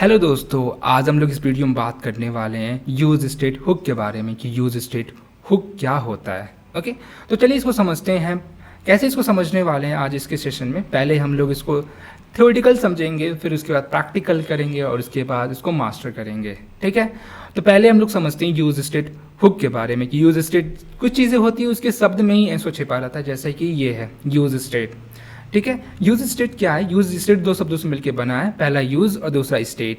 Hello दोस्तों, आज हम लोग इस वीडियो में बात करने वाले हैं यूज स्टेट हुक के बारे में कि यूज स्टेट हुक क्या होता है। ओके, तो चलिए इसको समझते हैं। कैसे इसको समझने वाले हैं आज इसके सेशन में। पहले हम लोग इसको थ्योरेटिकल समझेंगे, फिर उसके बाद प्रैक्टिकल करेंगे और उसके बाद इसको मास्टर करेंगे। ठीक है, तो पहले हम लोग समझते हैं यूज स्टेट हुक के बारे में कि यूज स्टेट कुछ चीज़ें होती हैं उसके शब्द में ही ऐसा छिपा रहता है, जैसे कि ये है यूज स्टेट। ठीक है, यूज स्टेट क्या है? यूज स्टेट दो शब्दों से मिलकर बना है, पहला यूज और दूसरा स्टेट।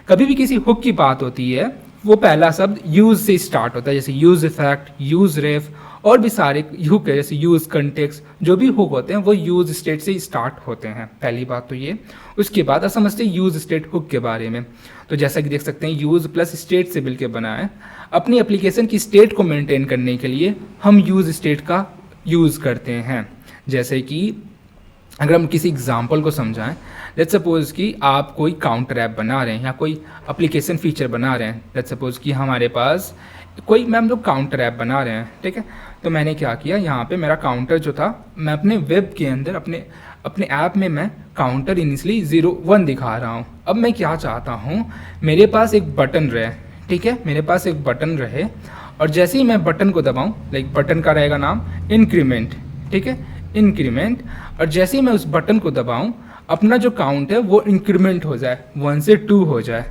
कभी भी किसी हुक की बात होती है वो पहला शब्द यूज से स्टार्ट होता है, जैसे यूज इफेक्ट, यूज रेफ और भी सारे हुक है, जैसे यूज कंटेक्स्ट। जो भी हुक होते हैं वो यूज स्टेट से स्टार्ट होते हैं। पहली बात तो ये। उसके बाद अब समझते हैं यूज स्टेट हुक के बारे में। तो जैसा कि देख सकते हैं यूज प्लस स्टेट से मिलकर बना है। अपनी एप्लीकेशन की स्टेट को मेंटेन करने के लिए हम यूज स्टेट का यूज़ करते हैं। जैसे कि अगर हम किसी एग्जाम्पल को समझाएं, लेट्स सपोज कि आप कोई काउंटर ऐप बना रहे हैं या कोई एप्लीकेशन फीचर बना रहे हैं। लेट्स सपोज कि हमारे पास कोई हम लोग काउंटर ऐप बना रहे हैं। ठीक है, तो मैंने क्या किया, यहाँ पे मेरा काउंटर जो था, मैं अपने वेब के अंदर अपने ऐप में मैं काउंटर इनिशियली 0 1 दिखा रहा हूँ। अब मैं क्या चाहता हूँ, मेरे पास एक बटन रहे। ठीक है, मेरे पास एक बटन रहे और जैसे ही मैं बटन को दबाऊँ, लाइक बटन का रहेगा नाम इंक्रीमेंट। ठीक है, इंक्रीमेंट। और जैसे ही मैं उस बटन को दबाऊं, अपना जो काउंट है वो इंक्रीमेंट हो जाए, 1 से 2 हो जाए।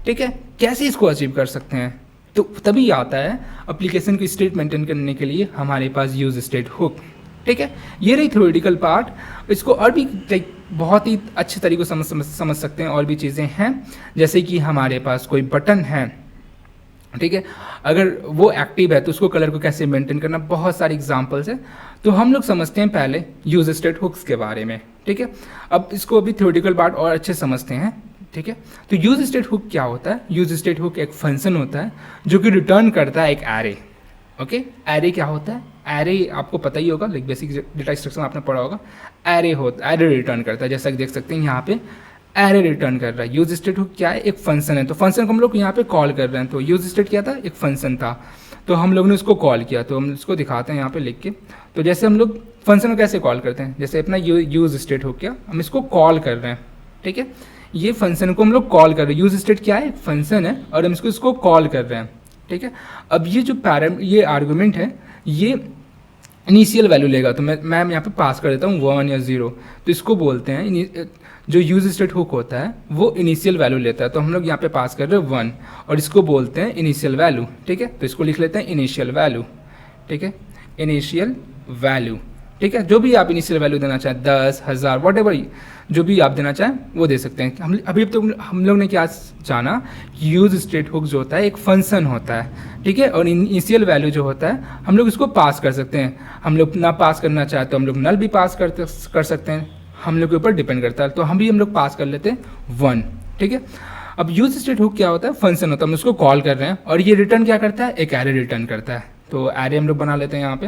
ठीक है, कैसे इसको अचीव कर सकते हैं? तो तभी आता है एप्लीकेशन की स्टेट मेंटेन करने के लिए हमारे पास यूज स्टेट हुक। ठीक है, ये रही थ्योरेटिकल पार्ट। इसको और भी लाइक बहुत ही अच्छे तरीके से समझ सकते हैं। और भी चीज़ें हैं, जैसे कि हमारे पास कोई बटन है। ठीक है, अगर वो एक्टिव है तो उसको कलर को कैसे मेंटेन करना, बहुत सारे एग्जांपल्स है। तो हम लोग समझते हैं पहले यूज स्टेट हुक्स के बारे में। ठीक है, अब इसको अभी थ्योरेटिकल पार्ट और अच्छे समझते हैं। ठीक है, तो यूज स्टेट हुक क्या होता है? यूज स्टेट हुक एक फंक्शन होता है जो कि रिटर्न करता है एक एरे। ओके, एरे क्या होता है? एरे आपको पता ही होगा, लाइक बेसिक डेटा स्ट्रक्चर आपने पढ़ा होगा। एरे रिटर्न करता है, जैसा कि देख सकते हैं यहाँ पे एरे रिटर्न कर रहा है। यूज स्टेट हुक क्या है? एक फंक्शन है। तो फंक्शन को हम लोग यहाँ पे कॉल कर रहे हैं। तो यूज स्टेट क्या था? एक फंक्शन था, तो हम लोग ने उसको कॉल किया। तो हम इसको दिखाते हैं यहाँ पे लिख के। तो जैसे हम लोग फंक्शन को कैसे कॉल करते हैं, जैसे अपना यूज स्टेट हुक क्या, हम इसको कॉल कर रहे हैं। ठीक है, ये फंक्शन को हम लोग कॉल कर रहे हैं। यूज स्टेट क्या है? फंक्शन है और हम इसको कॉल कर रहे हैं। ठीक है, अब ये जो ये आर्गूमेंट है, ये इनिशियल वैल्यू लेगा। तो मैं यहाँ पे पास कर देता हूँ 1 या 0। तो इसको बोलते हैं, जो यूज स्टेट हुक होता है वो इनिशियल वैल्यू लेता है। तो हम लोग यहाँ पे पास कर रहे हैं 1 और इसको बोलते हैं इनिशियल वैल्यू। ठीक है, तो इसको लिख लेते हैं इनिशियल वैल्यू। ठीक है, इनिशियल वैल्यू। ठीक है, जो भी आप इनिशियल वैल्यू देना चाहें, 10, 1000, वॉटेवर जो भी आप देना चाहें वो दे सकते हैं। अभी तो हम लोग ने क्या जाना, यूज स्टेट हुक जो होता है एक फंक्शन होता है। ठीक है, और इनिशियल वैल्यू जो होता है हम लोग इसको पास कर सकते हैं। हम लोग ना पास करना चाहे तो हम लोग नल भी पास कर सकते हैं, हम लोग के ऊपर डिपेंड करता है। तो हम लोग पास कर लेते हैं 1। ठीक है, अब यूज स्टेट हुक क्या होता है? फंक्शन होता है, हम उसको कॉल कर रहे हैं और ये रिटर्न क्या करता है? एक एरे रिटर्न करता है। तो एरे हम लोग बना लेते हैं यहाँ पे।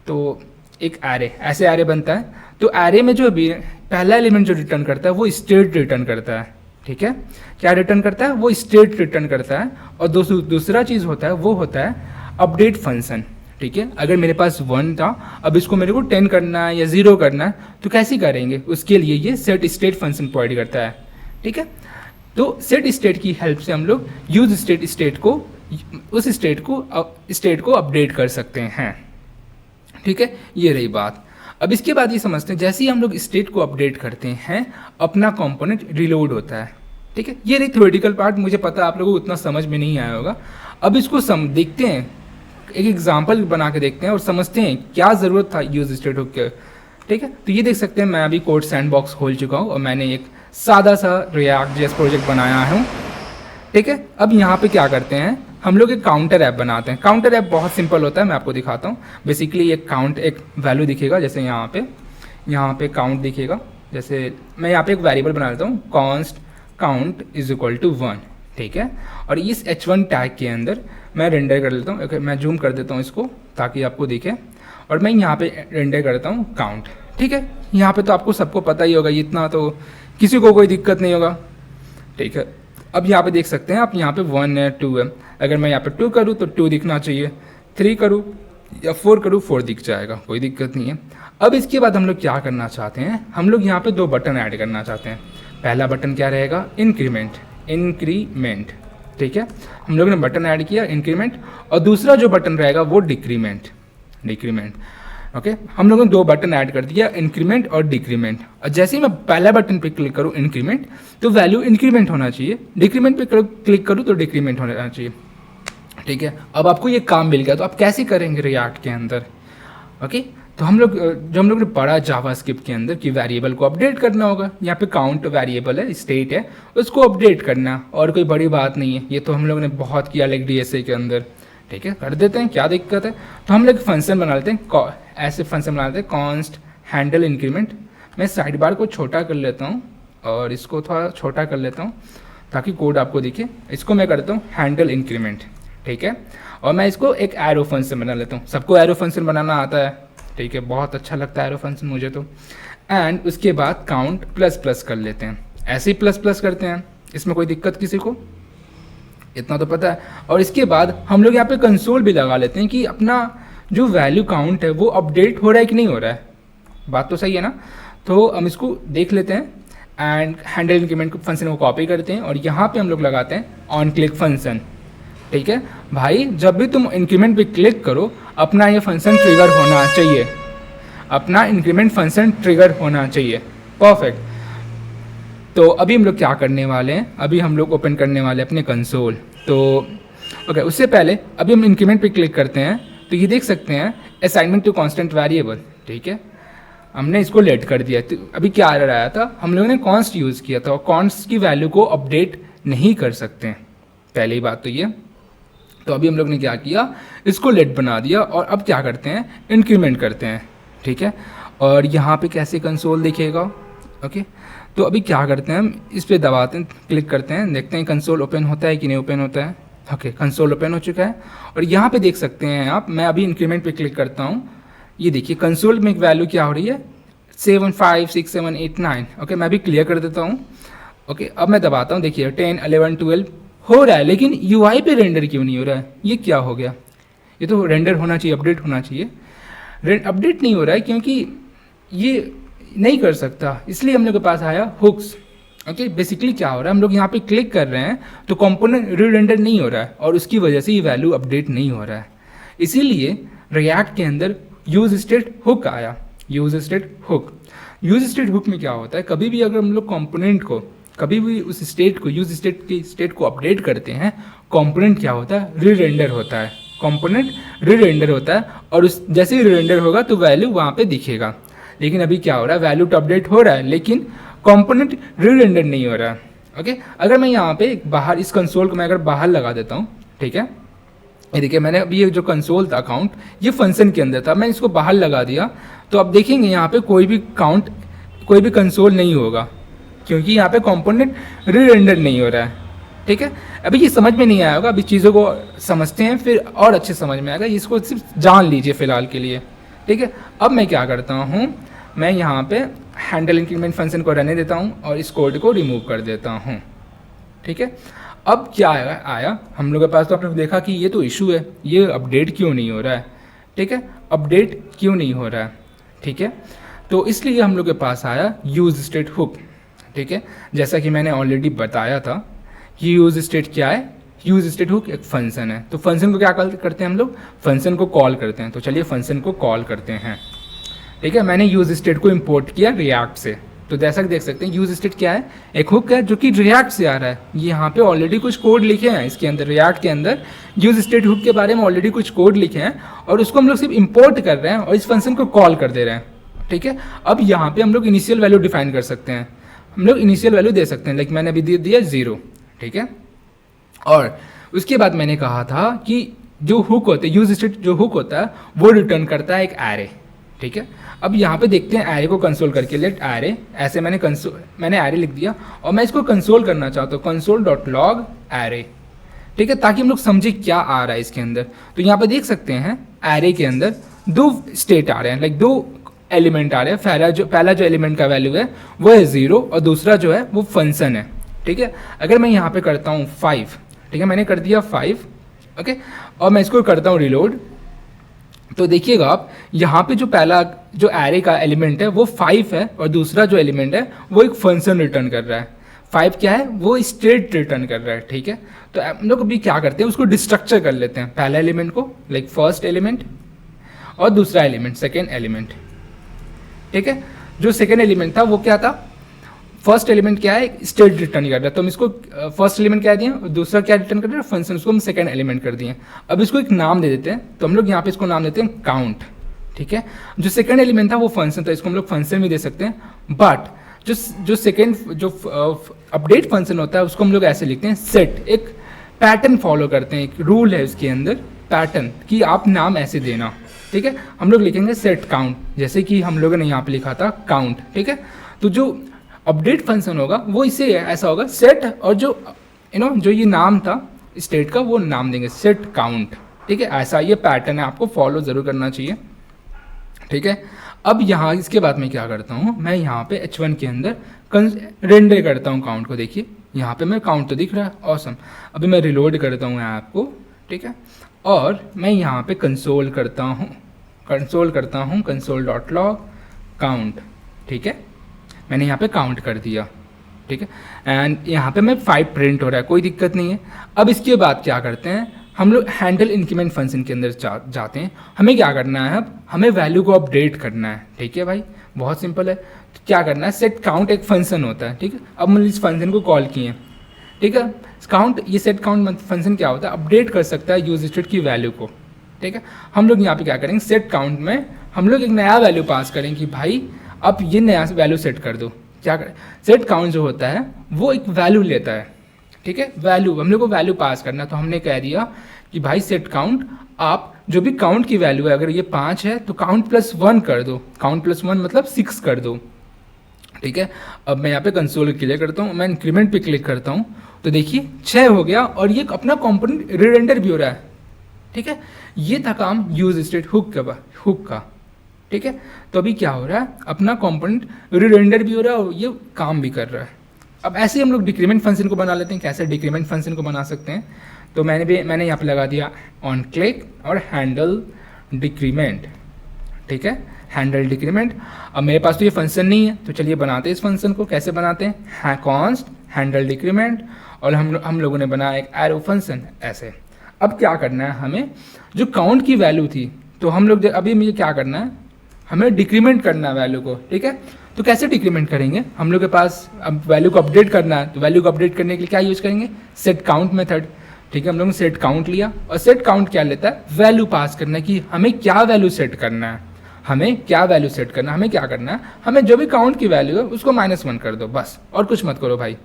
तो एक एरे, ऐसे एरे बनता है। तो एरे में जो भी पहला एलिमेंट जो रिटर्न करता है वो स्टेट रिटर्न करता है। ठीक है, क्या रिटर्न करता है? वो स्टेट रिटर्न करता है। और दूसरा चीज़ होता है वो होता है अपडेट फंक्शन। ठीक है, अगर मेरे पास 1 था, अब इसको मेरे को 10 करना है या 0 करना है, तो कैसे करेंगे? उसके लिए ये सेट स्टेट फंक्शन प्रोवाइड करता है। ठीक है, तो सेट स्टेट की हेल्प से हम लोग यूज स्टेट को उस स्टेट को अपडेट कर सकते हैं। ठीक है, ये रही बात। अब इसके बाद ये समझते हैं, जैसे ही हम लोग स्टेट को अपडेट करते हैं अपना कंपोनेंट रिलोड होता है। ठीक है, ये रही थ्योरेटिकल पार्ट। मुझे पता है आप लोगों को उतना समझ में नहीं आया होगा। अब इसको देखते हैं, एक एग्जाम्पल बना के देखते हैं और समझते हैं क्या ज़रूरत था यूज स्टेट हुक के। ठीक है, तो ये देख सकते हैं मैं अभी कोड सैंडबॉक्स खोल चुका हूँ और मैंने एक सादा सा रिएक्ट जेएस प्रोजेक्ट बनाया हूँ। ठीक है, अब यहाँ पे क्या करते हैं, हम लोग एक काउंटर ऐप बनाते हैं। काउंटर ऐप बहुत सिंपल होता है, मैं आपको दिखाता हूँ। बेसिकली एक वैल्यू दिखेगा, जैसे यहाँ पे काउंट दिखेगा। जैसे मैं यहाँ पे एक वेरिएबल बना लेता हूँ, const count is equal to 1। ठीक है, और इस h1 टैग के अंदर मैं रेंडर कर लेता हूँ। ओके, मैं जूम कर देता हूँ इसको ताकि आपको दिखे। और मैं यहाँ पे रेंडर करता हूँ काउंट। ठीक है, यहाँ पे तो आपको सबको पता ही होगा, इतना तो किसी को कोई दिक्कत नहीं होगा। ठीक है, अब यहाँ पे देख सकते हैं आप, यहाँ पे 1 है, 2 है। अगर मैं यहाँ पे 2 करूँ तो 2 दिखना चाहिए, 3 करूँ या 4 करूँ 4 दिख जाएगा, कोई दिक्कत नहीं है। अब इसके बाद हम लोग क्या करना चाहते हैं, हम लोग यहाँ पे 2 बटन ऐड करना चाहते हैं। पहला बटन क्या रहेगा? इंक्रीमेंट। इंक्रीमेंट, ठीक है। हम लोगों ने बटन ऐड किया इंक्रीमेंट, और दूसरा जो बटन रहेगा वो डिक्रीमेंट, ओके। हम लोगों ने दो बटन ऐड कर दिया, इंक्रीमेंट और डिक्रीमेंट। और जैसे ही मैं पहला बटन पे क्लिक करूँ इंक्रीमेंट, तो वैल्यू इंक्रीमेंट होना चाहिए, डिक्रीमेंट पे क्लिक करूँ तो डिक्रीमेंट होना चाहिए, ठीक है। अब आपको ये काम मिल गया, तो आप कैसे करेंगे रिएक्ट के अंदर, ओके। तो हम लोग ने पढ़ा जावास्क्रिप्ट के अंदर कि वेरिएबल को अपडेट करना होगा। यहाँ पे काउंट वेरिएबल है, स्टेट है, उसको अपडेट करना, और कोई बड़ी बात नहीं है। ये तो हम लोग ने बहुत किया लाइक डीएसए के अंदर, ठीक है, कर देते हैं, क्या दिक्कत है। तो हम लोग फंक्शन बना लेते हैं, ऐसे फंक्शन बना लेते हैं, कॉन्स्ट हैंडल इंक्रीमेंट। मैं साइड बार को छोटा कर लेता हूँ और इसको थोड़ा छोटा कर लेता हूँ ताकि कोड आपको दिखे। इसको मैं करता हूँ हैंडल इंक्रीमेंट, ठीक है। और मैं इसको एक एरो फंक्शन बना लेता हूँ। सबको एरो फंक्शन बनाना आता है, ठीक है, बहुत अच्छा लगता है एरो फंक्शन मुझे तो। एंड उसके बाद काउंट प्लस प्लस कर लेते हैं, ऐसे ही प्लस प्लस करते हैं, इसमें कोई दिक्कत किसी को, इतना तो पता है। और इसके बाद हम लोग यहाँ पे कंसोल भी लगा लेते हैं कि अपना जो वैल्यू काउंट है वो अपडेट हो रहा है कि नहीं हो रहा है। बात तो सही है ना। तो हम इसको देख लेते हैं एंड हैंडल इंक्रीमेंट फंक्शन को कॉपी करते हैं और यहाँ पे हम लोग लगाते हैं ऑन क्लिक फंक्शन, ठीक है भाई। जब भी तुम इंक्रीमेंट पे क्लिक करो अपना ये फंक्शन ट्रिगर होना चाहिए, अपना इंक्रीमेंट फंक्शन ट्रिगर होना चाहिए, परफेक्ट। तो अभी हम लोग क्या करने वाले हैं, अभी हम लोग ओपन करने वाले हैं अपने कंसोल। तो ओके, उससे पहले अभी हम इंक्रीमेंट पे क्लिक करते हैं तो ये देख सकते हैं असाइनमेंट टू कांस्टेंट वेरिएबल, ठीक है, हमने इसको लेट कर दिया। तो अभी क्या आ रहा था, हम लोगों ने कॉन्स्ट यूज़ किया था और कॉन्स्ट की वैल्यू को अपडेट नहीं कर सकते हैं, पहली बात तो ये। तो अभी हम लोग ने क्या किया, इसको लेट बना दिया और अब क्या करते हैं, इंक्रीमेंट करते हैं, ठीक है। और यहाँ पे कैसे कंसोल दिखेगा, ओके। तो अभी क्या करते हैं, हम इस पर दबाते हैं, क्लिक करते हैं, देखते हैं कंसोल ओपन होता है कि नहीं ओपन होता है। ओके, कंसोल ओपन हो चुका है और यहाँ पे देख सकते हैं आप, मैं अभी इंक्रीमेंट पे क्लिक करता हूँ, ये देखिए कंसोल में एक वैल्यू क्या हो रही है, 7 5 6 7 8 9। ओके, मैं अभी क्लियर कर देता हूँ। ओके, अब मैं दबाता हूँ, देखिए 10 11 12 हो रहा है, लेकिन यूआई पे रेंडर क्यों नहीं हो रहा है, ये क्या हो गया। ये तो रेंडर होना चाहिए, अपडेट होना चाहिए, अपडेट नहीं हो रहा है क्योंकि ये नहीं कर सकता, इसलिए हम लोग के पास आया हुक्स। ओके, बेसिकली क्या हो रहा है, हम लोग यहाँ पे क्लिक कर रहे हैं तो कंपोनेंट री-रेंडर नहीं हो रहा है और उसकी वजह से ये वैल्यू अपडेट नहीं हो रहा है। इसीलिए रिएक्ट के अंदर यूज स्टेट हुक आया, use state hook. Use state hook में क्या होता है, कभी भी अगर हम लोग कंपोनेंट को, कभी भी उस स्टेट को, यूज स्टेट की स्टेट को अपडेट करते हैं, कंपोनेंट क्या होता है, री-रेंडर होता है, कंपोनेंट री-रेंडर होता है और उस जैसे ही री-रेंडर होगा तो वैल्यू वहाँ पे दिखेगा। लेकिन अभी क्या हो रहा है, वैल्यू तो अपडेट हो रहा है लेकिन कंपोनेंट री-रेंडर नहीं हो रहा है। ओके, अगर मैं यहाँ पे बाहर इस कंसोल को मैं अगर बाहर लगा देता हूँ, ठीक है, ये देखिए मैंने अभी ये जो कंसोल था अकाउंट, ये फंक्शन के अंदर था, मैं इसको बाहर लगा दिया तो अब देखेंगे यहाँ पे कोई भी काउंट, कोई भी कंसोल नहीं होगा क्योंकि यहाँ पे कंपोनेंट री-रेंडर नहीं हो रहा है, ठीक है। अभी ये समझ में नहीं आया होगा, अभी चीज़ों को समझते हैं फिर और अच्छे समझ में आएगा, इसको सिर्फ जान लीजिए फिलहाल के लिए, ठीक है। अब मैं क्या करता हूँ, मैं यहाँ पे हैंडल इंक्रीमेंट फंक्शन को रहने देता हूँ और इस कोड को रिमूव कर देता हूँ, ठीक है। अब क्या आया हम लोग के पास, तो आपने देखा कि ये तो इशू है, ये अपडेट क्यों नहीं हो रहा है, ठीक है, अपडेट क्यों नहीं हो रहा है, ठीक है। तो इसलिए हम लोग के पास आया यूज स्टेट हुक, ठीक है। जैसा कि मैंने ऑलरेडी बताया था कि यूज स्टेट क्या है, यूज स्टेट हुक एक फंक्शन है। तो फंक्शन को क्या करते हैं हम लोग, फंक्शन को कॉल करते हैं। तो चलिए फंक्शन को कॉल करते हैं, ठीक है। मैंने यूज स्टेट को इंपोर्ट किया रिएक्ट से, तो जैसा कि देख सकते हैं यूज स्टेट क्या है, एक हुक है जो कि रिएक्ट से आ रहा है। ये यहाँ पे ऑलरेडी कुछ कोड लिखे हैं इसके अंदर, रिएक्ट के अंदर यूज स्टेट हुक के बारे में ऑलरेडी कुछ कोड लिखे हैं और उसको हम लोग सिर्फ इंपोर्ट कर रहे हैं और इस फंक्शन को कॉल कर दे रहे हैं, ठीक है। अब यहाँ पे हम लोग इनिशियल वैल्यू डिफाइन कर सकते हैं, हम लोग इनिशियल वैल्यू दे सकते हैं, लाइक मैंने अभी दे दिया 0, ठीक है। और उसके बाद मैंने कहा था कि जो हुक होते हैं, यूज स्टेट जो हुक होता है वो रिटर्न करता है एक एरे, ठीक है। अब यहाँ पे देखते हैं एरे को कंसोल करके, लेट एरे, ऐसे मैंने एरे लिख दिया और मैं इसको कंसोल करना चाहता हूँ, console.log एरे, ठीक है, ताकि हम लोग समझे क्या आ रहा है इसके अंदर। तो यहाँ पे देख सकते हैं एरे के अंदर 2 स्टेट आ रहे हैं, लाइक 2 एलिमेंट आ रहे हैं। पहला जो एलिमेंट का वैल्यू है वो है 0 और दूसरा जो है वो फंक्शन है, ठीक है। अगर मैं यहाँ पे करता हूँ 5, ठीक है, मैंने कर दिया 5, ओके, और मैं इसको करता हूँ रिलोड, तो देखिएगा आप यहाँ पे जो पहला जो एरे का एलिमेंट है वो 5 है और दूसरा जो एलिमेंट है वो एक फंक्शन रिटर्न कर रहा है। 5 क्या है, वो स्टेट रिटर्न कर रहा है, ठीक है। तो हम लोग अभी क्या करते हैं, उसको डिस्ट्रक्चर कर लेते हैं, पहला एलिमेंट को लाइक फर्स्ट एलिमेंट और दूसरा एलिमेंट सेकेंड एलिमेंट, ठीक है। जो सेकेंड एलिमेंट था वो क्या था, फर्स्ट एलिमेंट क्या है, स्टेट रिटर्न कर रहा है, तो हम इसको फर्स्ट एलिमेंट क्या दिए और दूसरा क्या रिटर्न कर रहा है, फंक्शन, उसको हम सेकेंड एलिमेंट कर दिए। अब इसको एक नाम दे देते हैं, तो हम लोग यहाँ पे इसको नाम देते हैं काउंट, ठीक है। जो सेकेंड एलिमेंट था वो फंक्शन था, इसको हम लोग फंक्शन भी दे सकते हैं, बट जो सेकेंड जो अपडेट फंक्शन होता है उसको हम लोग ऐसे लिखते हैं सेट, एक पैटर्न फॉलो करते हैं, एक रूल है उसके अंदर पैटर्न कि आप नाम ऐसे देना, ठीक है। हम लोग लिखेंगे सेट काउंट, जैसे कि हम लोगों ने यहाँ पे लिखा था काउंट, ठीक है। तो जो अपडेट फंक्शन होगा वो इसे ऐसा होगा सेट, और जो जो ये नाम था स्टेट का वो नाम देंगे सेट काउंट, ठीक है। ऐसा ये पैटर्न है, आपको फॉलो ज़रूर करना चाहिए, ठीक है। अब यहाँ इसके बाद मैं क्या करता हूँ, मैं यहाँ पे H1 के अंदर रेंडर करता हूँ काउंट को, देखिए यहाँ पे मैं काउंट तो दिख रहा है, ऑसम। अभी मैं रिलोड करता हूँ ऐप को, ठीक है, और मैं यहाँ पे कंसोल करता हूँ console.log काउंट, ठीक है। मैंने यहाँ पे काउंट कर दिया, ठीक है, एंड यहाँ पे मैं 5 प्रिंट हो रहा है, कोई दिक्कत नहीं है। अब इसके बाद क्या करते हैं, हम लोग हैंडल इंक्रीमेंट फंक्शन के अंदर जाते हैं। हमें क्या करना है, अब हमें वैल्यू को अपडेट करना है, ठीक है भाई, बहुत सिंपल है। तो क्या करना है, सेट काउंट एक फंक्शन होता है, ठीक है। अब हम इस फंक्शन को कॉल किए, ठीक है। काउंट, ये सेट काउंट फंक्शन क्या होता है, अपडेट कर सकता है यूज स्टेट की वैल्यू को, ठीक है। हम लोग यहाँ पे क्या करेंगे, सेट काउंट में हम लोग एक नया वैल्यू पास करेंगे कि भाई अब ये नया वैल्यू सेट कर दो। क्या करें, सेट काउंट जो होता है वो एक वैल्यू लेता है, ठीक है। वैल्यू, हम लोग को वैल्यू पास करना, तो हमने कह दिया कि भाई सेट काउंट, आप जो भी काउंट की वैल्यू है, अगर ये 5 है तो काउंट +1 कर दो, काउंट +1 मतलब 6 कर दो, ठीक है। अब मैं यहाँ पे कंसोल क्लियर करता हूँ, मैं इंक्रीमेंट पे क्लिक करता हूँ, तो देखिए 6 हो गया, और ये अपना कंपोनेंट रिरेंडर भी हो रहा है, ठीक है। ये था काम यूज स्टेट हुक का, ठीक है। तो अभी क्या हो रहा है, अपना कंपोनेंट रिरेंडर भी हो रहा है और ये काम भी कर रहा है। अब ऐसे हम लोग डिक्रीमेंट फंक्शन को बना लेते हैं। कैसे डिक्रीमेंट फंक्शन को बना सकते हैं, तो मैंने यहाँ पे लगा दिया ऑन क्लिक और हैंडल डिक्रीमेंट, ठीक है, हैंडल डिक्रीमेंट। अब मेरे पास तो ये फंक्शन नहीं है, तो चलिए बनाते हैं इस फंक्शन को। कैसे बनाते हैं, कॉन्स्ट हैंडल डिक्रीमेंट, और हम लोगों ने बनाया एक एरो फंक्शन ऐसे। अब क्या करना है, हमें जो काउंट की वैल्यू थी, तो हम लोग अभी मुझे क्या करना है, हमें डिक्रीमेंट करना है वैल्यू को, ठीक है। तो कैसे डिक्रीमेंट करेंगे, हम लोग के पास अब वैल्यू को अपडेट करना है, तो वैल्यू को अपडेट करने के लिए क्या यूज़ करेंगे, सेट काउंट मेथड, ठीक है। हम लोग ने सेट काउंट लिया, और सेट काउंट क्या लेता है, वैल्यू पास करना है कि हमें क्या वैल्यू सेट करना है, हमें क्या करना है, हमें जो भी काउंट की वैल्यू है उसको -1 कर दो बस, और कुछ मत करो भाई,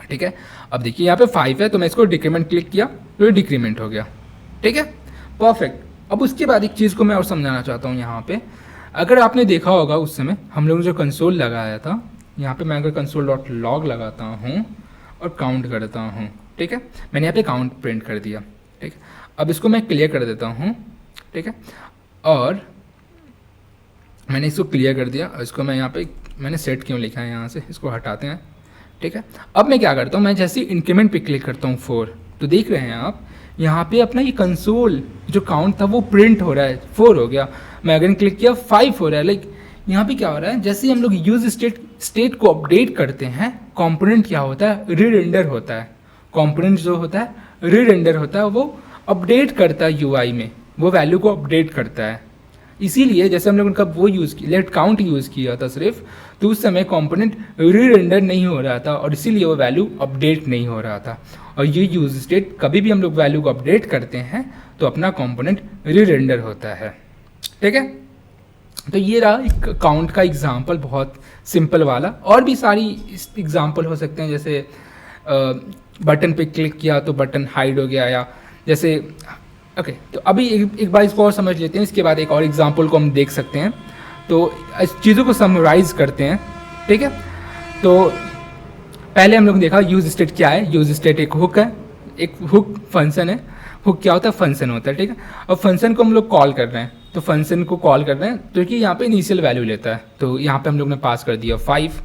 ठीक है। अब देखिए यहाँ पे 5 है, तो मैं इसको डिक्रीमेंट क्लिक किया तो ये डिक्रीमेंट हो गया, ठीक है, परफेक्ट। अब उसके बाद एक चीज़ को मैं और समझाना चाहता हूँ यहाँ पे। अगर आपने देखा होगा उस समय हम लोगों ने जो कंसोल लगाया था, यहाँ पे मैं अगर console.log लगाता हूँ और काउंट करता हूँ, ठीक है, मैंने यहाँ पे काउंट प्रिंट कर दिया, ठीक है। अब इसको मैं क्लियर कर देता हूँ, ठीक है, और मैंने इसको क्लियर कर दिया। इसको मैं यहाँ पे मैंने सेट क्यों लिखा है, यहाँ से इसको हटाते हैं, ठीक है। अब मैं क्या करता हूँ, मैं जैसे इंक्रीमेंट पे क्लिक करता हूँ 4, तो देख रहे हैं आप यहाँ पे अपना ये कंसोल जो काउंट था वो प्रिंट हो रहा है, 4 हो गया। मैं अगर क्लिक किया 5 हो रहा है। लाइक यहाँ पे क्या हो रहा है, जैसे ही हम लोग यूज स्टेट को अपडेट करते हैं, कंपोनेंट क्या होता है, रीरेंडर होता है। कंपोनेंट जो होता है रीरेंडर होता है, वो अपडेट करता है यूआई में, वो वैल्यू को अपडेट करता है। इसीलिए जैसे हम लोग उनका वो यूज़ किया, लेट काउंट यूज़ किया था सिर्फ, तो उस समय कंपोनेंट रीरेंडर नहीं हो रहा था, और इसीलिए वो वैल्यू अपडेट नहीं हो रहा था। और ये यूज स्टेट, कभी भी हम लोग वैल्यू को अपडेट करते हैं तो अपना कंपोनेंट रीरेंडर होता है, ठीक है। तो ये रहा एक काउंट का एग्जांपल, बहुत सिंपल वाला। और भी सारी एग्जांपल हो सकते हैं, जैसे बटन पे क्लिक किया तो बटन हाइड हो गया, या जैसे ओके। तो अभी एक बार इसको और समझ लेते हैं, इसके बाद एक और एग्जांपल को हम देख सकते हैं। तो इस चीज़ों को समराइज करते हैं, ठीक है। तो पहले हम लोग ने देखा यूज स्टेट क्या है। यूज स्टेट एक हुक है, एक हुक फंक्शन है। हुक क्या होता है, फंक्शन होता है, ठीक है। और फंक्शन को हम लोग कॉल कर रहे हैं, तो फंक्शन को कॉल कर रहे हैं तो कि यहाँ पे इनिशियल वैल्यू लेता है, तो यहाँ पे हम लोग ने पास कर दिया 5,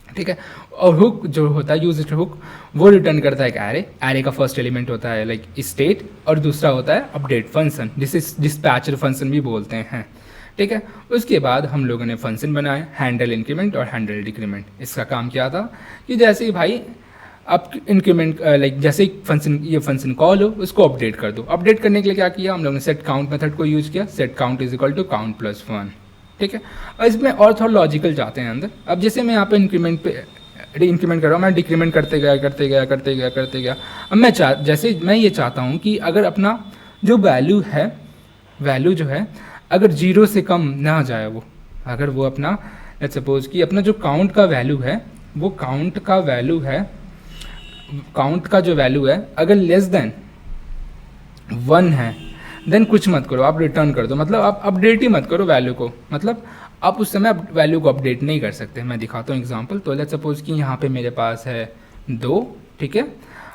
ठीक है। और हुक जो होता है, यूज हुक, वो रिटर्न करता है एक एरे। एरे का फर्स्ट एलिमेंट होता है लाइक स्टेट, और दूसरा होता है अपडेट फंक्शन, जिसे डिस्पैचर फंक्शन भी बोलते हैं, ठीक है। उसके बाद हम लोगों ने फंक्शन बनाया हैंडल इंक्रीमेंट और हैंडल डिक्रीमेंट। इसका काम क्या था कि जैसे ही भाई आप इंक्रीमेंट लाइक जैसे ही फंक्शन ये फंक्शन कॉल हो उसको अपडेट कर दो। अपडेट करने के लिए क्या किया हम लोगों ने सेट काउंट मेथड को यूज़ किया। Set count is equal to count plus 1, ठीक है। और इसमें और थोड़ा लॉजिकल जाते हैं अंदर। अब जैसे मैं यहाँ पे इंक्रीमेंट कर रहा हूँ, मैं डिक्रीमेंट करते गया। अब मैं जैसे मैं ये चाहता हूँ कि अगर अपना जो वैल्यू जो है अगर 0 से कम ना जाए, वो अगर वो अपना लेट्स सपोज कि अपना जो काउंट का वैल्यू है वो काउंट का जो वैल्यू है अगर लेस देन 1 है देन कुछ मत करो, आप रिटर्न कर दो। मतलब आप अपडेट ही मत करो वैल्यू को, मतलब आप उस समय वैल्यू को अपडेट नहीं कर सकते। मैं दिखाता हूँ एग्जांपल। तो लेट्स सपोज कि यहाँ पे मेरे पास है 2, ठीक है।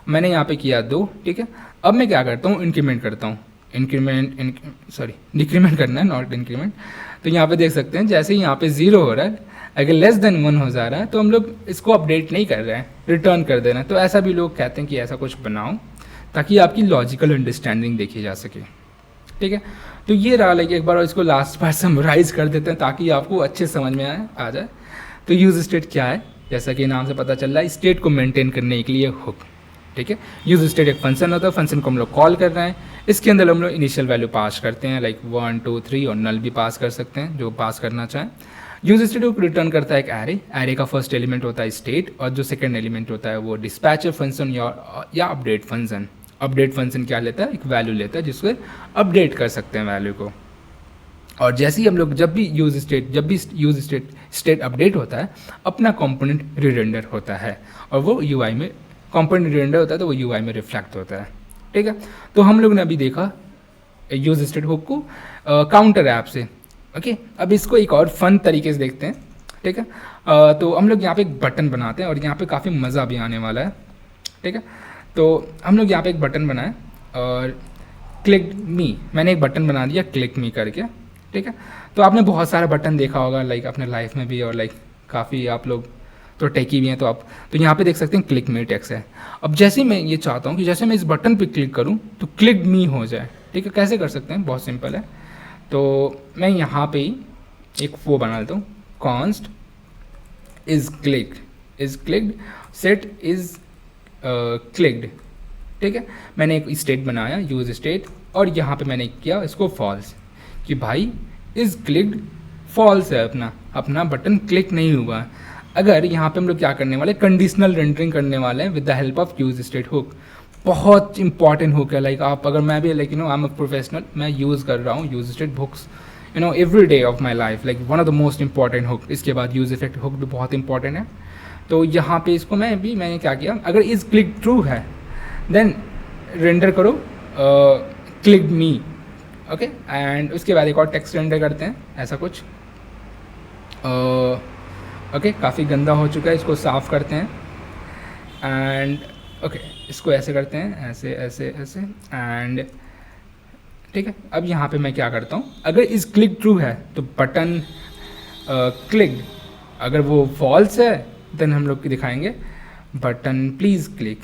मैंने यहाँ पे किया 2, ठीक है। अब मैं क्या करता हूँ इंक्रीमेंट करता हूँ। डिक्रीमेंट करना है, नॉट इंक्रीमेंट। तो यहाँ पे देख सकते हैं जैसे ही यहाँ पे 0 हो रहा है, अगर लेस देन 1 हो जा रहा है तो हम लोग इसको अपडेट नहीं कर रहे हैं, रिटर्न कर दे रहे हैं। तो ऐसा भी लोग कहते हैं कि ऐसा कुछ बनाओ ताकि आपकी लॉजिकल अंडरस्टैंडिंग देखी जा सके, ठीक है। तो ये रहा, लाइक एक बार इसको लास्ट बार समराइज कर देते हैं ताकि आपको अच्छे समझ में आ जाए। तो यूज स्टेट क्या है, जैसा कि नाम से पता चल रहा है, स्टेट को मेंटेन करने के लिए हुक, ठीक है। यूज स्टेट एक फंक्शन होता है, फंक्शन को हम लोग कॉल कर रहे हैं। इसके अंदर हम लोग इनिशियल वैल्यू पास करते हैं, लाइक 1 2 3 और नल भी पास कर सकते हैं जो पास करना चाहें। यूज स्टेट को रिटर्न करता है एक एरे का फर्स्ट एलिमेंट होता है स्टेट और जो सेकंड एलिमेंट होता है वो डिस्पैचर फंक्शन या अपडेट फंक्शन। अपडेट फंक्शन क्या लेता है, एक वैल्यू लेता है जिसको अपडेट कर सकते हैं वैल्यू को। और जैसे ही हम लोग जब भी यूज स्टेट अपडेट होता है अपना कंपोनेंट रिरेंडर होता है और वो यूआई में कंपोनेंट रिरेंडर होता है तो वो यूआई में रिफ्लेक्ट होता है, ठीक है। तो हम लोग ने अभी देखा यूज स्टेट हुक को काउंटर ऐप से, ओके। अब इसको एक और फन तरीके से देखते हैं, ठीक है। तो हम लोग यहाँ पे एक बटन बनाते हैं और यहाँ पे काफ़ी मज़ा भी आने वाला है, ठीक है। तो हम लोग यहाँ पे एक बटन बनाए और क्लिक मी, मैंने एक बटन बना दिया क्लिक मी करके, ठीक है। तो आपने बहुत सारा बटन देखा होगा लाइक अपने लाइफ में भी, और लाइक काफ़ी आप लोग तो टेकी भी हैं तो आप तो यहाँ पे देख सकते हैं क्लिक मी टेक्स्ट है। अब जैसे मैं ये चाहता हूँ कि जैसे मैं इस बटन पे क्लिक करूँ तो क्लिक मी हो जाए, ठीक है। कैसे कर सकते हैं, बहुत सिंपल है। तो मैं यहाँ पे ही एक वो बना लेता हूँ, const is clicked set is clicked, ठीक है। मैंने एक स्टेट बनाया यूज स्टेट और यहाँ पे मैंने किया इसको फॉल्स कि भाई इज क्लिक्ड फॉल्स है, अपना बटन क्लिक नहीं हुआ। अगर यहाँ पे हम लोग क्या करने वाले, कंडीशनल रेंडरिंग करने वाले हैं with the help of use state hook. बहुत इंपॉर्टेंट हुक है, लाइक आप अगर मैं भी like I am a professional, मैं यूज़ कर रहा हूँ use state hooks every day of my life, like one of the most important hook. इसके बाद यूज इफेक्ट हुक भी बहुत इंपॉर्टेंट है। तो यहाँ पे इसको मैंने क्या किया, अगर इज क्लिक ट्रू है देन रेंडर करो क्लिक मी, ओके। एंड उसके बाद एक और टेक्स्ट रेंडर करते हैं ऐसा कुछ, ओके। काफ़ी गंदा हो चुका है, इसको साफ़ करते हैं एंड ओके इसको ऐसे करते हैं, ऐसे एंड ठीक है। अब यहाँ पे मैं क्या करता हूँ, अगर इस क्लिक ट्रू है तो बटन क्लिक्ड, अगर वो फॉल्स है देन हम लोग दिखाएंगे बटन प्लीज़ क्लिक,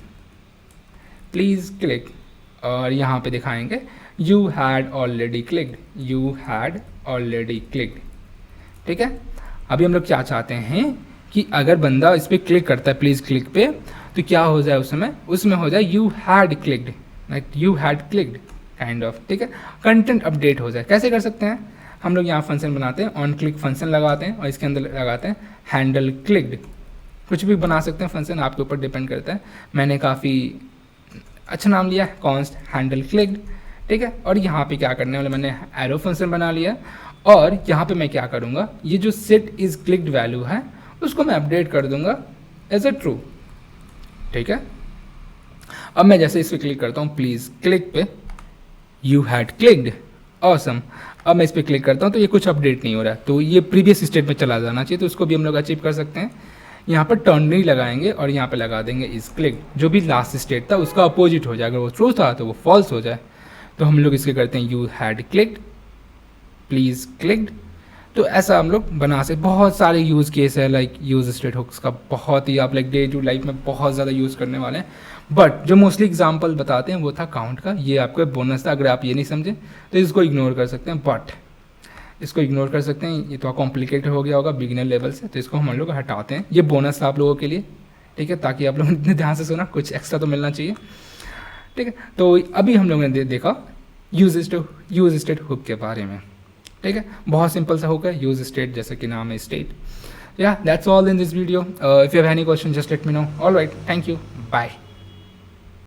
और यहाँ पे दिखाएंगे यू हैड ऑलरेडी क्लिक्ड, ठीक है। अभी हम लोग क्या चाहते हैं कि अगर बंदा इस पर क्लिक करता है प्लीज़ क्लिक पे तो क्या हो जाए उसमें हो जाए you had clicked kind of, ठीक है। कंटेंट अपडेट हो जाए। कैसे कर सकते हैं, हम लोग यहाँ फंक्शन बनाते हैं, ऑन क्लिक फंक्शन लगाते हैं और इसके अंदर लगाते हैं हैंडल क्लिक्ड। कुछ भी बना सकते हैं फंक्शन, आपके ऊपर डिपेंड करता है। मैंने काफ़ी अच्छा नाम लिया है, कॉन्स्ट हैंडल क्लिक्ड, ठीक है। और यहाँ पे क्या करने वाले, मैंने एरो फंक्शन बना लिया और यहाँ पे मैं क्या करूँगा, ये जो सेट इज क्लिक्ड वैल्यू है उसको मैं अपडेट कर दूंगा एज ए ट्रू, ठीक है। अब मैं जैसे इस पर क्लिक करता हूँ प्लीज़ क्लिक पे, यू हैड क्लिक्ड, ऑसम। अब मैं इस पर क्लिक करता हूँ तो ये कुछ अपडेट नहीं हो रहा है, तो ये प्रीवियस स्टेट में चला जाना चाहिए। तो उसको भी हम लोग अचीव कर सकते हैं। यहाँ पर टर्नरी लगाएंगे और यहाँ पे लगा देंगे इज क्लिक, जो भी लास्ट स्टेट था उसका अपोजिट हो जाए। अगर वो ट्रू था तो वो फॉल्स हो जाए। तो हम लोग इसके करते हैं you had clicked please clicked. तो ऐसा हम लोग बना सकते। बहुत सारे यूज़ केस है लाइक यूज स्टेट हुक्स का, बहुत ही आप लाइक डे टू लाइफ में बहुत ज़्यादा यूज़ करने वाले हैं। बट जो मोस्टली एग्जांपल बताते हैं वो था काउंट का। ये आपको बोनस था, अगर आप ये नहीं समझे तो इसको इग्नोर कर सकते हैं। बट इसको इग्नोर कर सकते हैं, ये तो कॉम्प्लिकेटेड हो गया होगा बिगिनर लेवल से, तो इसको हम लोग हटाते हैं। ये बोनस था आप लोगों के लिए, ठीक है, ताकि आप लोगों ने इतने ध्यान से सुना, कुछ एक्स्ट्रा तो मिलना चाहिए, ठीक है। तो अभी हम लोगों ने देखा यूज स्टेट हुक के बारे में, ठीक है। बहुत सिंपल सा हुक है, यूज स्टेट, जैसे कि नाम है state. Yeah, that's all in this video. If you have any question, just let me know. All right, thank you. Bye.